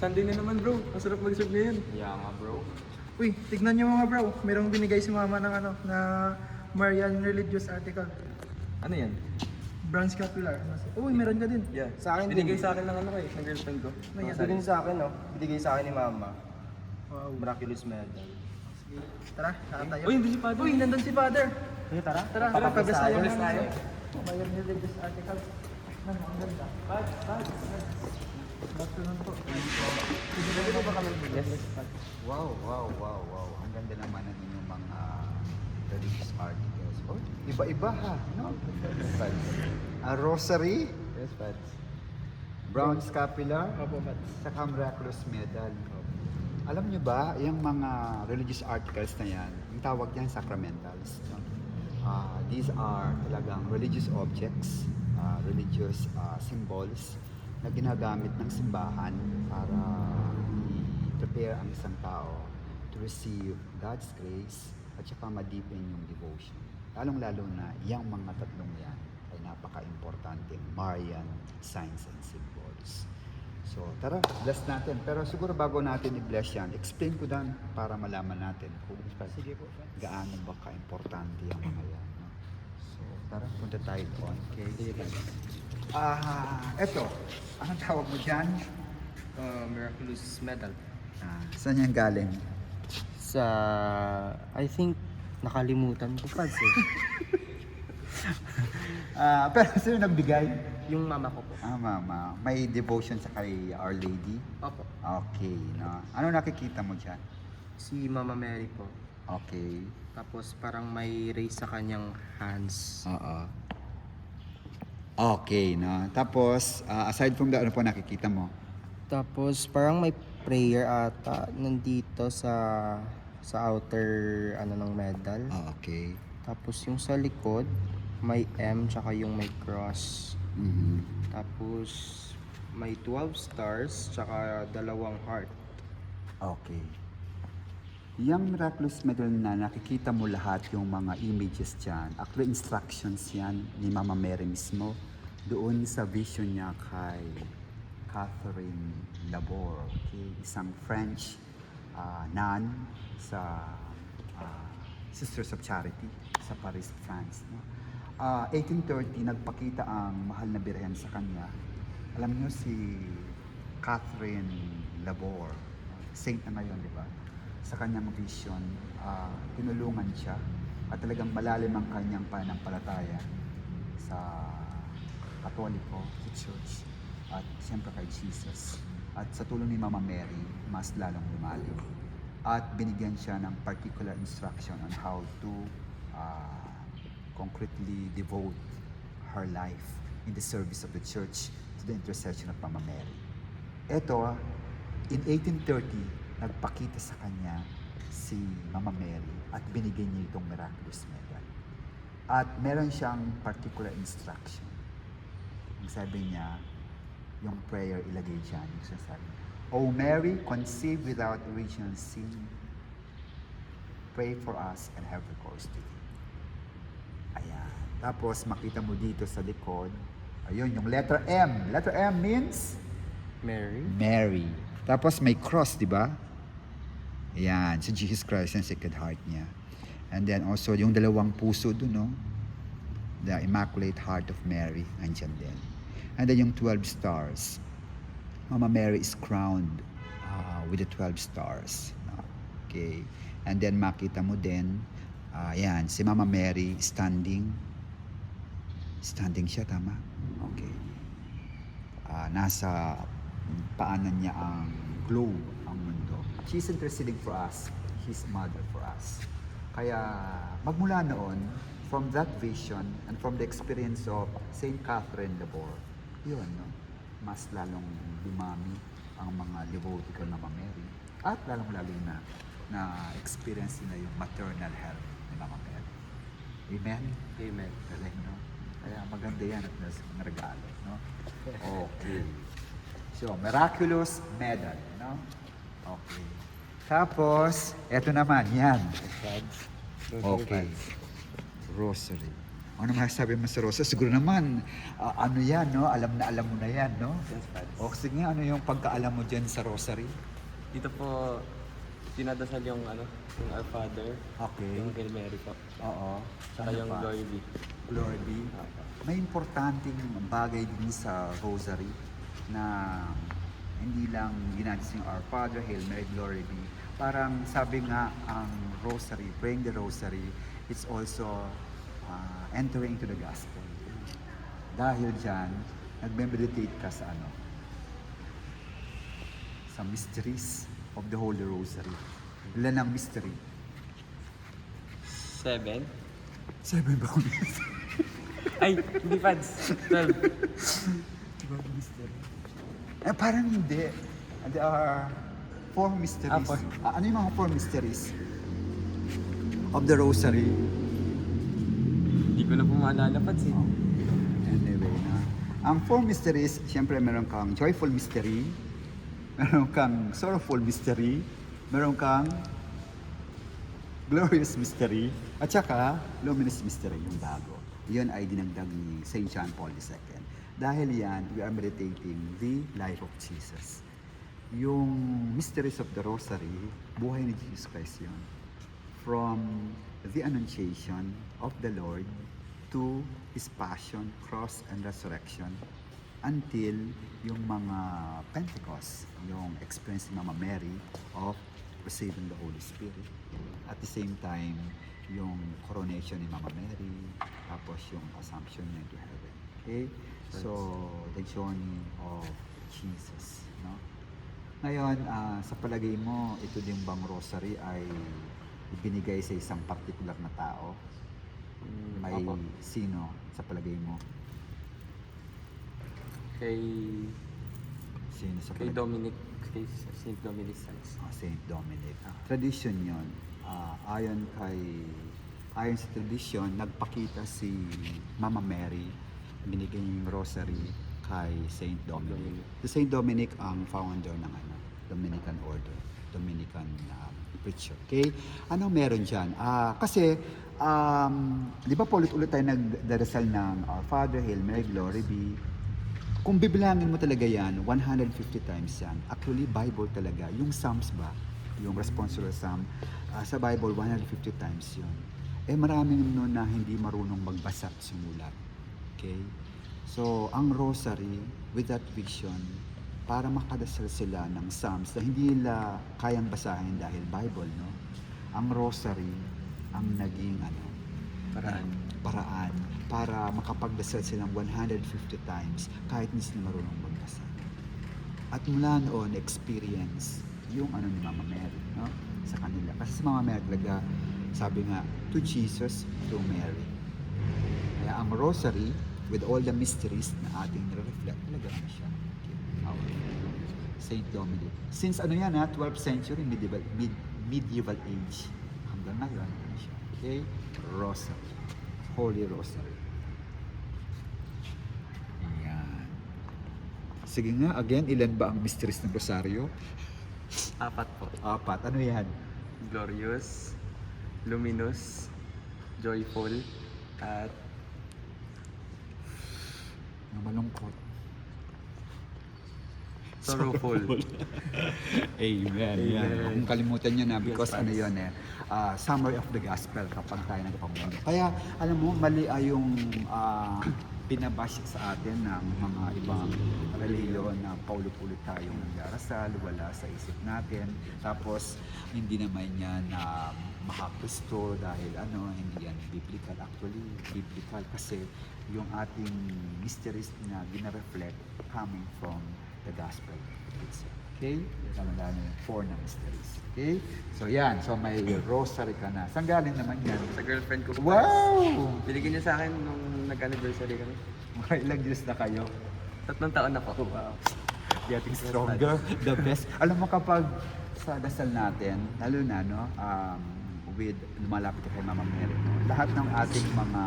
Sunday na naman bro, masarap mag-serve ngayon. Yeah nga bro. Uy, tignan nyo mga bro. Merong binigay si mama ng na Marian religious article. Ano yan? Bronze scapular. Uy, meron ka din. Yeah. Sa akin binigay din. sa akin ng ng girlfriend ko. May Ito din sa akin, no? Binigay sa akin ni Mama. Wow. Miraculous medal. Tara, tara tayo. Uy, hindi si Father. Uy, nandun si Father. Sige, tara. Tara, Papabas tayo. papabas tayo. Marian religious article. Ano, ang ganda. Afternoon po. Yes. Wow. Ang ganda naman ng inyong mga religious articles. Oh, iba-iba ha, no? A rosary, Yes, Pads. brown scapular, Opo, Pat. saka miraculous medal. Alam nyo ba, yung mga religious articles na yan, yung tawag yan sacramentals. No? These are talagang religious objects, religious symbols na ginagamit ng simbahan para i-prepare ang isang tao to receive God's grace at saka ma-deepen yung devotion. Lalong-lalo na yung mga tatlong yan ay napaka-importanteng Marian signs and symbols. So tara, bless natin. Pero siguro bago natin i-bless yan, explain ko dan para malaman natin kung Sige po, Pat. gaano ba ka-importante yung mga yan. No? So tara, punta tayo doon. Okay? Eto, anong tawag mo dyan? Miraculous medal. Saan yan galing? Sa... I think, nakalimutan ko pa eh. Pero sino nagbigay? Yung mama ko po. Mama. May devotion sa kay Our Lady? Opo. Okay. No? Ano nakikita mo dyan? Si Mama Mary po. Okay. Tapos parang may raise sa kanyang hands. Oo. Okay, no? Tapos, aside from that, ano po nakikita mo? Tapos parang may prayer ata nandito sa outer ano ng medal. Okay. Tapos yung sa likod may M tsaka yung may cross. Mhm. Tapos may 12 stars tsaka dalawang heart. Okay. Yung miraculous medal na nakikita mo lahat yung mga images dyan, actually instructions yan ni Mama Mary mismo doon sa vision niya kay Catherine Labor, okay? Isang French nun sa Sisters of Charity sa Paris, France. No? 1830, nagpakita ang mahal na birhen sa kanya. Alam niyo si Catherine Labor, saint na ngayon, di ba? Sa kanyang vision, tinulungan siya at talagang malalim ang kanyang pananampalataya sa Katoliko, sa Church, at siyempre kay Jesus. At sa tulong ni Mama Mary, mas lalong lumalim. At binigyan siya ng particular instruction on how to concretely devote her life in the service of the Church to the intercession of Mama Mary. Ito, in 1830, nagpakita sa kanya si Mama Mary at binigyan niya itong miraculous medal. At meron siyang particular instruction. Ang sabi niya, yung prayer ilagay dyan, yung sasabi, O Mary, conceived without original sin, pray for us and have recourse to thee. Ayan. Tapos makita mo dito sa likod, ayun, yung letter M. Letter M means Mary. Mary. Tapos may cross, di ba? Ayan, si Jesus Christ ang Sacred Heart niya. And then also, yung dalawang puso dun, no? The Immaculate Heart of Mary, andyan din. And then yung 12 stars. Mama Mary is crowned with the 12 stars. No? Okay. And then makita mo din, ayan, si Mama Mary standing. Standing siya, tama? Okay. Nasa paanan niya ang globe, ang mundo. She's interceding for us. His mother for us. Kaya magmula noon, from that vision and from the experience of Saint Catherine Labor, yun, no? Mas lalong dumami ang mga devotee kay Mama Mary. At lalong-lalo na experience nila yung maternal help ni Mama Mary. Amen? Amen. Galing, no? Kaya maganda yan at ng regalo, no? Okay. So, miraculous medal, no? Okay. Tapos, eto naman, yan. Okay. Rosary. Ano masasabi mo sa Rosa? Siguro naman, ano yan, no? Alam na alam mo na yan, no? Yes, Pads. O sige nga, ano yung pagkaalam mo dyan sa Rosary? Dito po, dinadasal yung yung Our Father, Okay. yung Hail Mary po. Oo. Saka Ano yung pa? Glory be. Glory be. May importanteng bagay din sa Rosary na hindi lang ginagawa yung Our Father, Hail Mary, Glory be. Parang sabi nga ang Rosary, praying the Rosary, it's also entering into the Gospel. Dahil dyan, nagme-meditate ka sa sa mysteries of the Holy Rosary. Ilan ang mystery? 7? 7 ba kung Ay, hindi Pads. 12. Parang hindi. There are 4 mysteries. four. Ano yung mga 4 mysteries of the Rosary? Hindi ko na po maalala Pads eh. Anyway, ang 4 mysteries, siyempre meron kang joyful mystery, meron kang sorrowful mystery, meron kang glorious mystery, at saka luminous mystery, yung bago. Yun ay dinagdag ni St. John Paul II. Dahil yan, we are meditating the life of Jesus. Yung mysteries of the Rosary, buhay ni Jesus Christ yun. From the Annunciation of the Lord to His Passion, Cross, and Resurrection until yung mga Pentecost, yung experience ni Mama Mary of receiving the Holy Spirit. At the same time, yung coronation ni Mama Mary, tapos yung assumption niya into heaven. Okay? So, the journey of Jesus. No? Ngayon, sa palagay mo, ito din bang rosary ay ibinigay sa isang particular na tao? May Opo. sino sa palagay mo? Kay Sino sa Kay palagay mo? Dominic, kay St. Dominic Science. Saint Dominic. Tradition yon. Ayon sa tradition, nagpakita si Mama Mary, binigay yung rosary kay Saint Dominic. Si Saint Dominic ang founder ng Dominican Order, Dominican preacher. Okay? Anong meron dyan? Kasi, di ba ulit-ulit tayo nagdarasal ng Our Father, Hail Mary, Glory be. Kung bibilangin mo talaga yan, 150 times yan. Actually, Bible talaga. Yung Psalms ba? Yung responsorial Psalm, sa Bible, 150 times yun. Maraming nun na hindi marunong magbasa at sumulat. Okay? So, ang rosary, with that vision, para makadasal sila ng Psalms na hindi nila kayang basahin dahil Bible, no? Ang rosary, ang naging paraan para makapagdasal silang 150 times kahit hindi sila marunong magbasa. At mula noon, experience yung ni Mama Mary, no? Sa kanila. Kasi sa Mama Mary talaga, sabi nga, to Jesus, to Mary. Kaya ang rosary, with all the mysteries na ating nire-reflect, talaga siya. Okay. Saint Dominic. Since 12th century, medieval age. Hanggang ngayon, siya. Okay? Rosary. Holy Rosary. Ayan. Sige nga, again, ilan ba ang mysteries ng Rosaryo? 4 po. 4. Ano yan? Glorious, luminous, joyful, at Malungkot. sorrowful. Amen. Amen. Kung kalimutan nyo na, because Yes, ano yun summary of the gospel kapag tayo nagpamuno. Kaya, alam mo, mali ay yung binabash sa atin ng mga ibang reliyon na paulit-ulit tayong nagdarasal, wala sa isip natin. Tapos, hindi naman yan makakristo dahil hindi yan biblical. Actually, biblical kasi yung ating mysteries na gina-reflect coming from the gospel itself. Okay? Tama-tama yung 4 na mysteries. Okay? So yan. So may rosary ka na. Saan galing naman yan? Sa girlfriend ko po. Wow! Binigyan niya sa akin nung nag-anniversary kami. Mga ilang years na kayo? 3 taon na po. Wow. Getting stronger. The best. Alam mo kapag sa dasal natin, lalo na, with lumalapit ka kay Mama Mary, lahat ng ating mga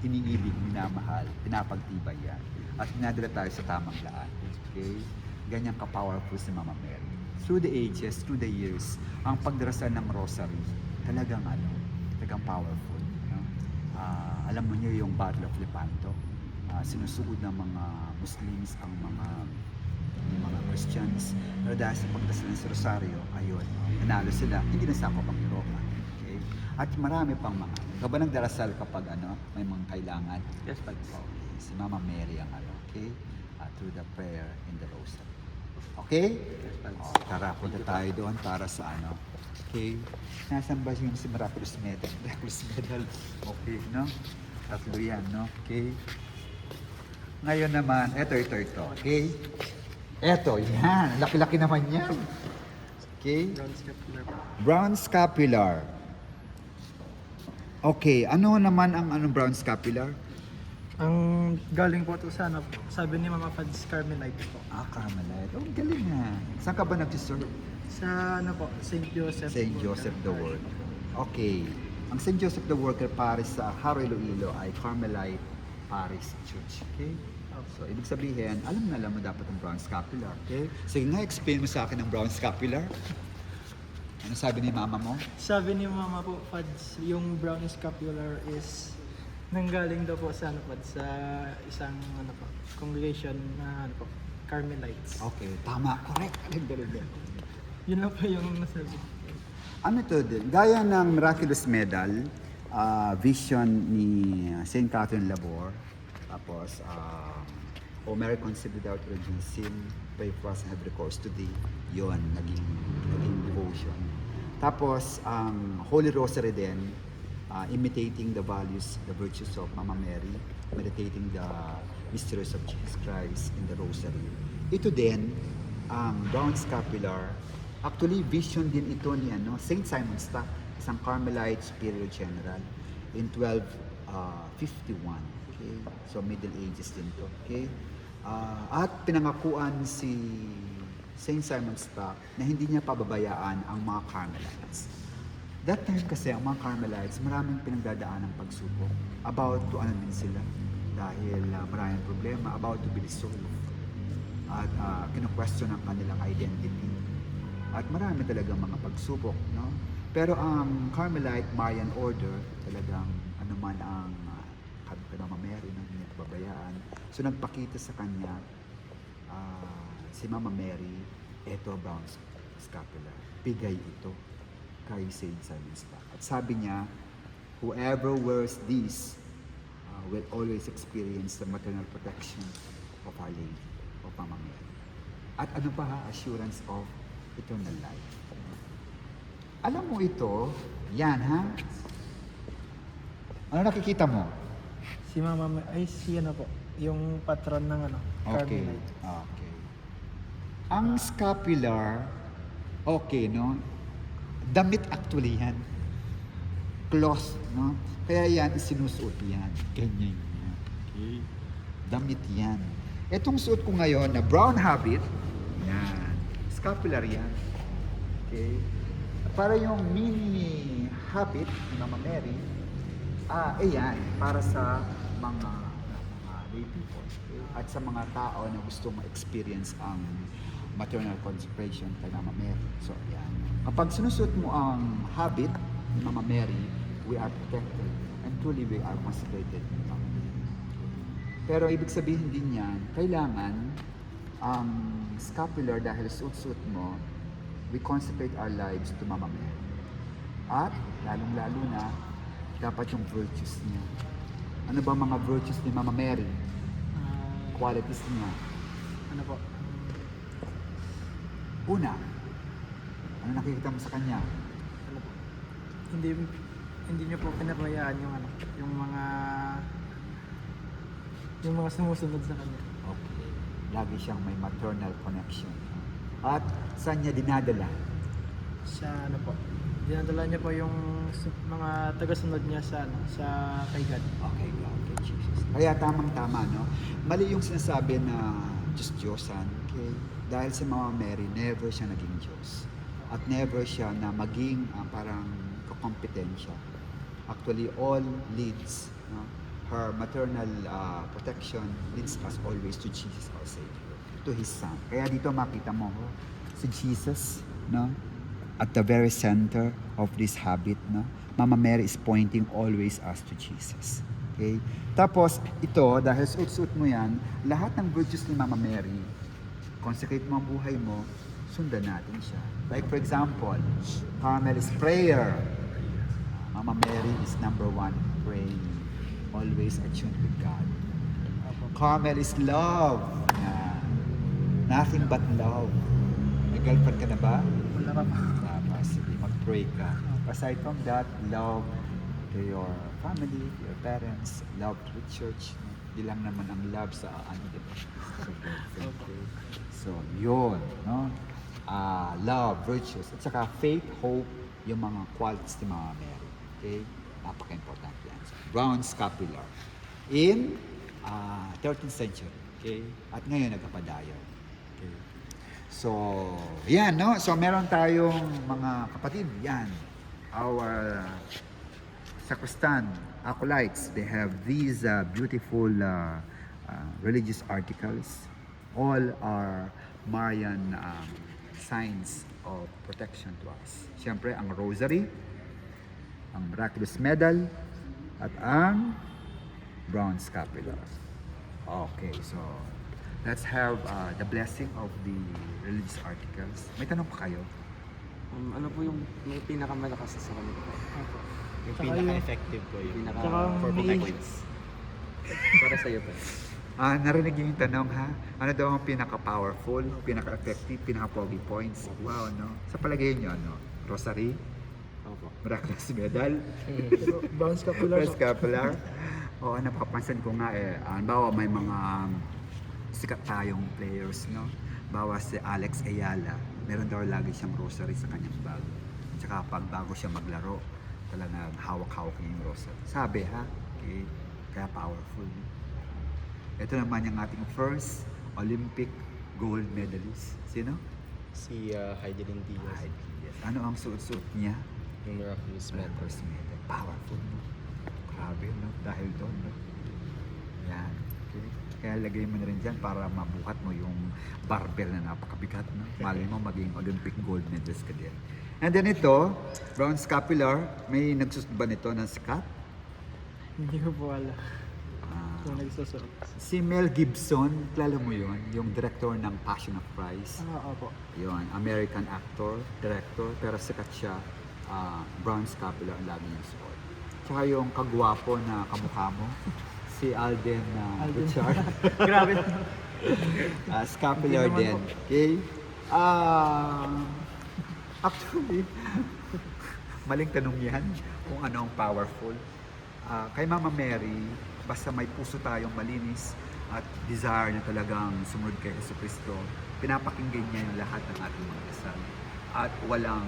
iniibig, minamahal, pinapagtibay yan. At pinadala tayo sa tamang daan. Okay? Ganyan ka-powerful si Mama Mary. Through the ages, through the years, ang pagdarasal ng rosary, talagang powerful. No? alam mo niyo yung Battle of Lepanto, sinusuod ng mga Muslims ang mga Christians. Pero dahil sa pagdasal ng Rosario, ayun, nanalo sila, hindi nasakop ang Europa. Okay? At marami pang mga, ikaw ba nagdarasal kapag may mga kailangan? Yes, Pads. Okay, si Mama Mary ang okay? Through the prayer in the rosary. Okay? Yes, Pads. Tara, punta tayo doon para sa Okay? Nasaan ba yung si Miraculous Medal? Miraculous Medal. Okay, no? Tatlo yan, no? Okay? Ngayon naman, ito. Okay? Ito, yan. Laki-laki naman yan. Okay? Brown scapular po. Brown scapular. Okay, ano naman ang brown scapular? Ang galing po ito sa sabi ni Mama Fads, Carmelite po. Carmelite. Oh, galing nga. Saan ka ba nag-serve? Sa St. Joseph. St. Joseph the Worker. Okay. Ang St. Joseph the Worker Parish sa Haro Iloilo ay Carmelite Parish Church. Okay? So, ibig sabihin, alam mo dapat ang brown scapular. Okay? Sige nga, explain mo sa akin ang brown scapular. Ano sabi ni mama mo? Sabi ni Mama po, Fads, yung brown scapular is nanggaling daw po sa Fads, sa isang congregation na Carmelites. Okay, tama. Correct. Galing. Yun lang po yung nasabi. Ano to din? Gaya ng Miraculous Medal, vision ni St. Catherine Labor, tapos O Mary conceived without virgin sin, pray for us and have recourse to thee. Yun, naging devotion. Tapos, ang Holy Rosary din, imitating the values, the virtues of Mama Mary, meditating the mysteries of Jesus Christ in the Rosary. Ito din, ang brown scapular, actually vision din ito ni St. Simon Stock, isang Carmelite Superior General in 1251. Okay? So Middle Ages din to. Okay? At pinangakuan si St. Simon Stock na hindi niya pababayaan ang mga Carmelites. That time kasi ang mga Carmelites maraming pinagdadaan ng pagsubok. About to din sila dahil maraming problema, about to be resolved. At kinu-question ang kanilang identity. At marami talagang mga pagsubok, no? Pero ang Carmelite Marian Order, talagang anuman ang Mama Mary, no? Hindi niya pababayaan. So nagpakita sa kanya si Mama Mary, eto brown scapular. Bigay ito kay St. Simon Stock. At sabi niya, whoever wears this will always experience the maternal protection of Our Lady, of Mama Mary. At ano pa assurance of eternal life. Alam mo ito, yan Ano nakikita mo? Si Mama si po, yung patron ng Okay. Carmelite. Okay. Ang scapular, okay, no? Damit actually yan. Cloth, no? Kaya yan, isinusuot yan. Ganyan yan. Okay. Damit yan. Itong suot ko ngayon na brown habit, yan. Scapular yan. Okay. Para yung mini habit ni Mama Mary, yan, para sa mga lay people. Okay? At sa mga tao na gusto ma-experience ang maternal consecration kay Mama Mary. So, yan. Kapag sinusuot mo ang habit ni Mama Mary, we are protected and truly we are consecrated ni Mama Mary. Pero ibig sabihin din yan, kailangan ang scapular dahil suot-suot mo, we consecrate our lives to Mama Mary. At, lalong-lalo na, dapat yung virtues niya. Ano ba mga virtues ni Mama Mary? Qualities niya. Ano po? Una, ano nakikita mo sa kanya? Ano po? Hindi niyo po pinabayaan yung mga sumusunod sa kanya. Okay. Lagi siyang may maternal connection. At saan niya dinadala? Sa dinadala niya po yung mga tagasunod niya sa kay God. Okay, God, kay Jesus. Kaya tamang-tama, no? Mali yung sinasabi na Diyos-Diyosan. Okay? Dahil sa Mama Mary, never siya naging Diyos. At never siya na maging parang kakompetensya. Actually, all leads, no? Her maternal protection leads us always to Jesus our Savior, to His Son. Kaya dito makita mo si Jesus, no? at the very center of this habit, no? Mama Mary is pointing always us to Jesus. Okay? Tapos, ito, dahil suot-suot mo yan, lahat ng virtues ni Mama Mary, consecrate mo ang buhay mo, sundan natin siya. Like for example, Carmel is prayer. Mama Mary is number 1, praying. Always attuned with God. Carmel is love. Yan. Nothing but love. May girlfriend ka na ba? Wala pa pa. Wala pa. Sige, mag-pray ka. Aside from that, love to your family, to your parents, love to the church. Hindi lang naman ang love sa ano, diba? Okay. So, yun, no? Love, virtues, at saka faith, hope, yung mga qualities ni Mama Mary. Okay? Napaka-importante yan. So, brown scapular. In 13th century. Okay? At ngayon, nagkapadayon. Okay? So, yan, no? So, meron tayong mga kapatid. Yan. Our sacristan, acolytes, they have these beautiful religious articles. All are Marian signs of protection to us. Siyempre, ang rosary, ang miraculous medal, at ang brown scapular. Okay, so let's have the blessing of the religious articles. May tanong pa kayo? Ano po yung may pinakamalakas sa kanila? Opo. Yung Tsaka pinaka-effective po yun. Pinaka Tsaka for may- points. Para sa'yo po. Narinig niyo yung tanong, ha? Ano daw ang pinaka-powerful, pinaka-effective, pinaka-pogi points? Wow, no? Sa palagay niyo, ano? Rosary? Opo. Miraculous medal? Brown scapular. First scapular? Oo, napapansin ko nga halimbawa may mga sikat tayong players, no? Bawa si Alex Ayala, meron daw lagi siyang rosary sa kanyang bag. Tsaka pag bago siya maglaro, talagang hawak-hawak niya yung rosary. Sabi, ha? Okay. Kaya powerful. Ito naman yung ating first Olympic gold medalist. Sino? Si Heidelin Diaz. Ay, yes. Ano ang suot-suot niya? Yung miraculous medal. First medal. Powerful, no? Grabe, no? Dahil doon, no? Yan. Okay. Kaya lagay mo na rin dyan para mabuhat mo yung barbell na napakabigat, no? Malay mo maging Olympic gold medalist ka din. And then ito, brown scapular, may nagsusunod ba nito ng sikat? Hindi ko po alam Ah, kung nagsusuot. si Mel Gibson, kilala mo yun? Yung director ng Passion of Christ. Opo. Yun, American actor, director, pero sikat siya. Brown scapular ang lagi niyang suot. Tsaka yung kagwapo na kamukha mo, si Alden Alden. Richard. Grabe. Scapular Hindi naman din. po. Okay? Actually, maling tanong yan kung ano ang powerful. Kay Mama Mary, basta may puso tayong malinis at desire na talagang sumunod kay Jesucristo, pinapakinggan niya yung lahat ng ating mga dasal. At walang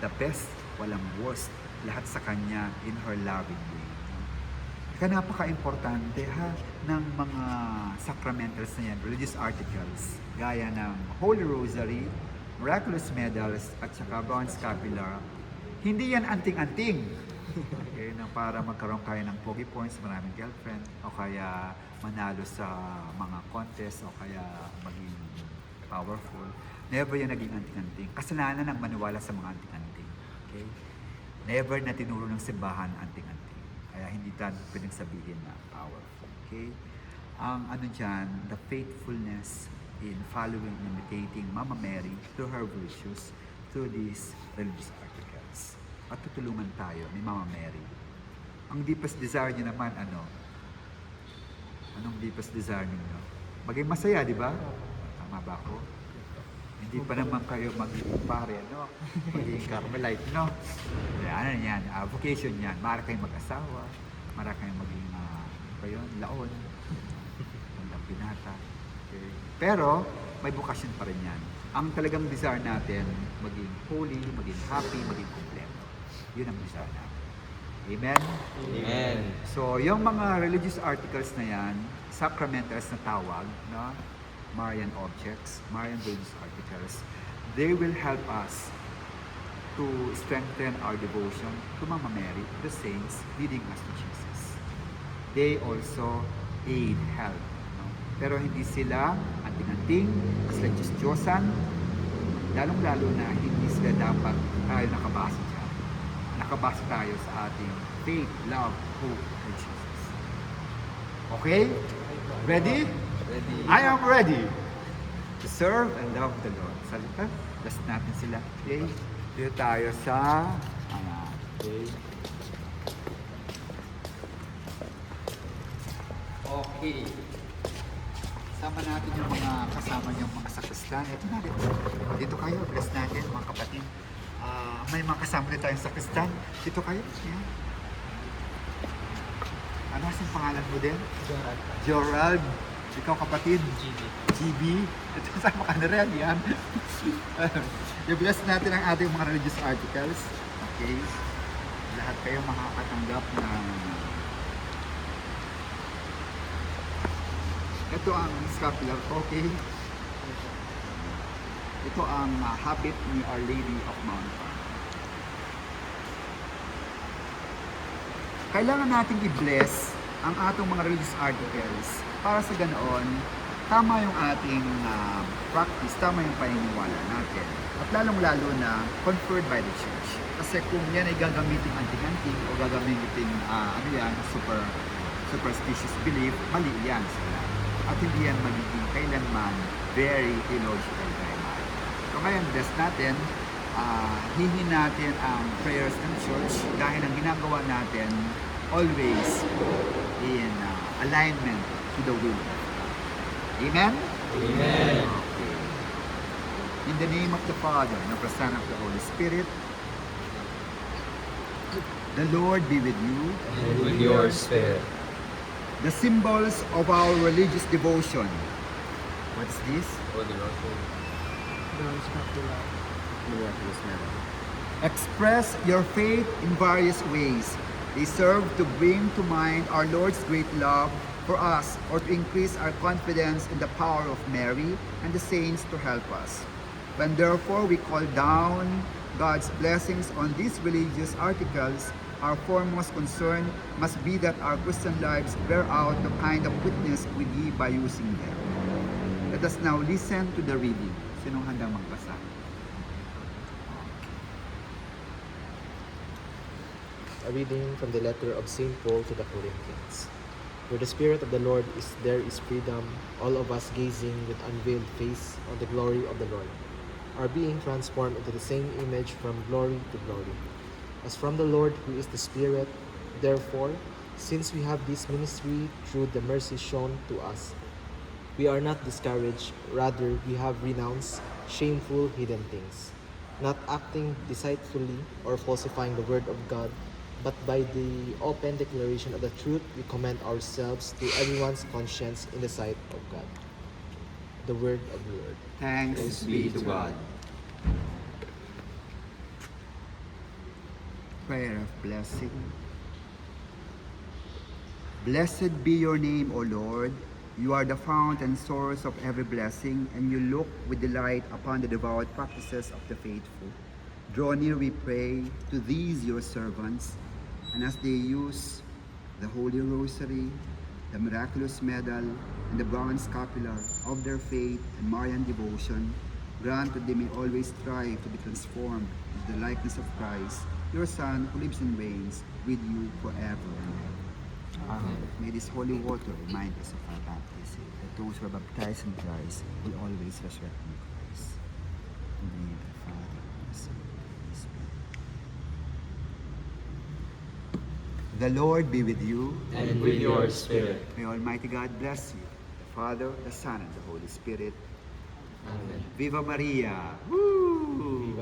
the best, walang worst, lahat sa Kanya in her loving way. Kaya napaka-importante ha ng mga sacramentals na yan, religious articles, gaya ng Holy Rosary, Miraculous Medals, at saka Brown Scapular. Hindi yan anting-anting. Okay, na para magkaroon kayo ng pogi points, maraming girlfriend, o kaya manalo sa mga contest, o kaya maging powerful. Never yan naging anting-anting. Kasalanan ang maniwala sa mga anting-anting. Okay? Never na tinuro ng simbahan anting-anting. Kaya hindi tayo pwedeng sabihin na powerful. Okay? Ang ano dyan, the faithfulness in following and imitating Mama Mary through her virtues, through these religious articles. At tutulungan tayo ni Mama Mary. Ang deepest desire niya naman, ano? Anong deepest desire niyo? Maging masaya, di ba? Tama ba ako? Hindi pa naman kayo magiging pare, no? Magiging Carmelite, no? Kaya ano yan, vocation yan. Mara kayong mag-asawa, mara kayong maging, laon, walang binata. Okay. Pero, may vocation pa rin yan. Ang talagang desire natin, maging holy, maging happy, maging kompleto. Yun ang desire natin. Amen? Amen. So, yung mga religious articles na yan, sacramentals na tawag, no? Marian objects, Marian religious articles, they will help us to strengthen our devotion to Mama Mary, the saints, leading us to Jesus. They also aid, help. No? Pero hindi sila anting-anting, sila Diyos-Diyosan, lalong-lalo na hindi sila kapatid, dapat tayo nakabase dyan. Nakabase tayo sa ating faith, love, hope, and Jesus. Okay? Ready? Ready? I am ready to serve and love the Lord. Salita, bless natin sila. Okay? Dito tayo sa okay. Okay. Sama natin yung mga kasama yung mga sakristan. Ito na rin. Dito kayo, bless natin mga kapatid. May mga kasama rin tayong sakristan. Dito kayo. Yan. Ano ang pangalan mo din? Gerald. Ikaw kapatid? GB. Ito kasama ka na rin. Yan. I-bless natin ang ating mga religious articles. Okay. Lahat kayo makakatanggap ng ito ang scapular, okay? Ito ang habit ni Our Lady of Mount Carmel. Kailangan nating i-bless ang atong mga religious articles para sa ganoon, tama yung ating practice, tama yung paniniwala natin. At lalong-lalo na conferred by the church. Kasi kung yan ay gagamitin anting-anting o gagamitin superstitious belief, mali yan sila. At hindi yan magiging kailanman very theological dialogue. So ngayon, bless natin, hihin natin ang prayers ng church dahil ang ginagawa natin always in alignment to the will of God. Amen? Amen. Okay. In the name of the Father, and of the Son, and of the Holy Spirit, the Lord be with you. And with your spirit. The symbols of our religious devotion. What's this? Holy Rosary. Brown scapular. Miraculous medal. Express your faith in various ways. They serve to bring to mind our Lord's great love for us or to increase our confidence in the power of Mary and the saints to help us. When therefore we call down God's blessings on these religious articles, our foremost concern must be that our Christian lives bear out the kind of witness we give by using them. Let us now listen to the reading. Sinong handang magbasa? A reading from the letter of St. Paul to the Corinthians. Where the Spirit of the Lord is, there is freedom, all of us gazing with unveiled face on the glory of the Lord, are being transformed into the same image from glory to glory, as from the Lord who is the Spirit. Therefore, since we have this ministry through the mercy shown to us, we are not discouraged, rather we have renounced shameful hidden things, not acting deceitfully or falsifying the word of God, but by the open declaration of the truth we commend ourselves to everyone's conscience in the sight of God. The word of the Lord. Thanks be to God. Prayer of blessing. Blessed be your name, O Lord. You are the fount and source of every blessing, and you look with delight upon the devout practices of the faithful. Draw near, we pray, to these your servants, and as they use the Holy Rosary, the miraculous medal, and the brown scapular of their faith and Marian devotion, grant that they may always strive to be transformed into the likeness of Christ, your Son, who lives and reigns with you forever and ever. Amen. May this holy water remind us of our baptism, that those who are baptized in Christ will always resurrect in Christ. In the name of the Father, and the Son, and the Holy Spirit. The Lord be with you. And with your spirit. May Almighty God bless you, the Father, the Son, and the Holy Spirit. Amen. Viva Maria! Woo!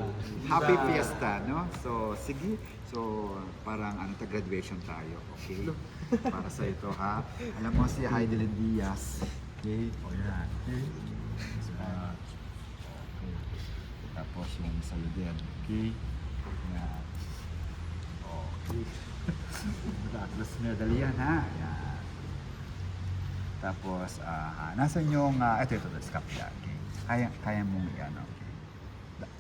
Happy Fiesta, no? So, sige. So, parang graduation tayo, okay? Para sa ito, ha? Alam mo si Heidelin Diaz. Okay? O yan. Okay? Okay. Tapos yung sa'yo din. Okay? Yan. Okay. Miraculous medal yan, ha? Yan. Tapos, nasan yung, ito, scapular. Okay? Kaya mong yan, okay?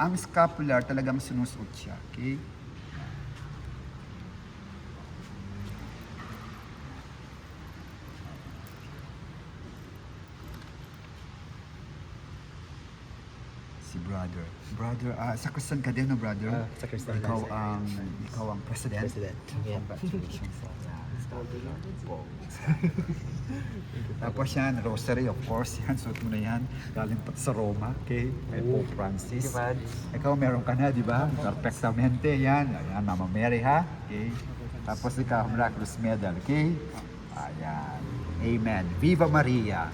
Ang scapular talagang sinusuot siya, okay? Si brother. Brother, sakristan ka din, no, brother? Sakristan. Ikaw ang president. President. Yeah. Congratulations. Tapos yan, rosary, of course, yan, suot mo na yan. Galing pa sa Roma, okay? Kay Pope Francis. Ikaw meron ka na, di ba? Perfectamente, yan. Ayan, Mama Mary, ha? Okay? Tapos ikaw, miraculous medal, okay? Ayan. Amen. Viva Maria!